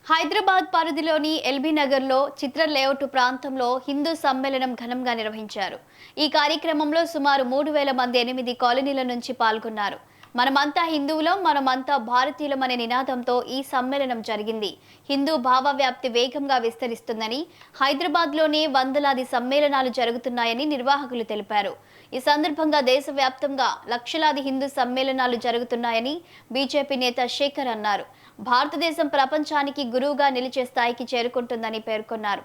హైదరాబాద్ పరిధిలోని ఎల్బీ నగర్లో చిత్ర లేఅవుట్ ప్రాంతంలో హిందూ సమ్మేళనం ఘనంగా నిర్వహించారు. ఈ కార్యక్రమంలో సుమారు 3000 మంది 8 కాలనీల నుంచి పాల్గొన్నారు. మనమంతా హిందువులం, మనమంతా భారతీయులం అనే నినాదంతో ఈ సమ్మేళనం జరిగింది. హిందూ భావవ్యాప్తి వేగంగా విస్తరిస్తుందని, హైదరాబాద్లోనే వందలాది సమ్మేళనాలు జరుగుతున్నాయని నిర్వాహకులు తెలిపారు. ఈ సందర్భంగా దేశవ్యాప్తంగా లక్షలాది హిందూ సమ్మేళనాలు జరుగుతున్నాయని బీజేపీ నేత శేఖర్ అన్నారు. భారతదేశం ప్రపంచానికి గురువుగా నిలిచే స్థాయికి చేరుకుంటుందని పేర్కొన్నారు.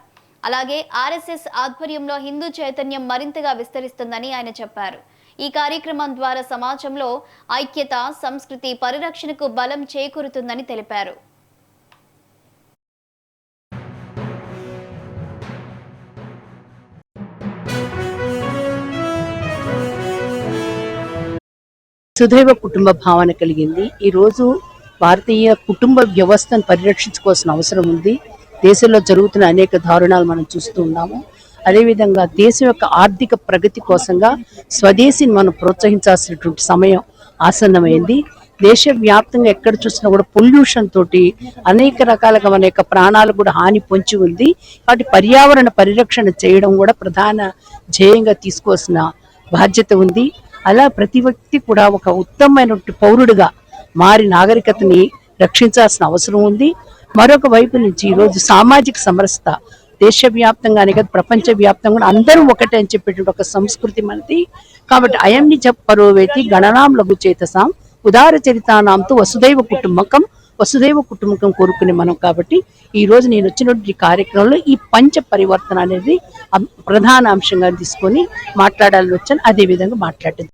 అలాగే ఆర్ఎస్ఎస్ ఆధ్వర్యంలో హిందూ చైతన్యం మరింతగా విస్తరిస్తుందని ఆయన చెప్పారు. ఈ కార్యక్రమం ద్వారా సమాజంలో ఐక్యత, సంస్కృతి పరిరక్షణకు బలం చేకూరుతుందని తెలిపారు. సుదైవ కుటుంబ భావన కలిగింది. ఈ రోజు భారతీయ కుటుంబ వ్యవస్థను పరిరక్షించుకోవాల్సిన అవసరం ఉంది. దేశంలో జరుగుతున్న అనేక దారుణాలు మనం చూస్తూ ఉన్నాము. అదేవిధంగా దేశం యొక్క ఆర్థిక ప్రగతి కోసంగా స్వదేశీని మనం ప్రోత్సహించాల్సినటువంటి సమయం ఆసన్నమైంది. దేశవ్యాప్తంగా ఎక్కడ చూసినా కూడా పొల్యూషన్ తోటి అనేక రకాలుగా మన యొక్క ప్రాణాలు కూడా హాని పొంచి ఉంది. వాటి పర్యావరణ పరిరక్షణ చేయడం కూడా ప్రధాన ధ్యేయంగా తీసుకోవాల్సిన బాధ్యత ఉంది. అలా ప్రతి వ్యక్తి కూడా ఒక ఉత్తమమైనటువంటి పౌరుడిగా మారి నాగరికతని రక్షించాల్సిన అవసరం ఉంది. మరొక వైపు నుంచి ఈరోజు సామాజిక సమరసత దేశవ్యాప్తంగానే కదా ప్రపంచవ్యాప్తంగా అందరూ ఒకటే అని చెప్పేటువంటి ఒక సంస్కృతి మనది. కాబట్టి అయం నిజ పరోవేతి గణనాం లఘు చేతసాం ఉదార చరితానాంతో వసుదైవ కుటుంబకం కోరుకునే మనం. కాబట్టి ఈ రోజు నేను వచ్చినటువంటి కార్యక్రమంలో ఈ పంచ పరివర్తన అనేది ప్రధాన అంశంగా తీసుకొని మాట్లాడాలని వచ్చాను. అదే విధంగా మాట్లాడింది.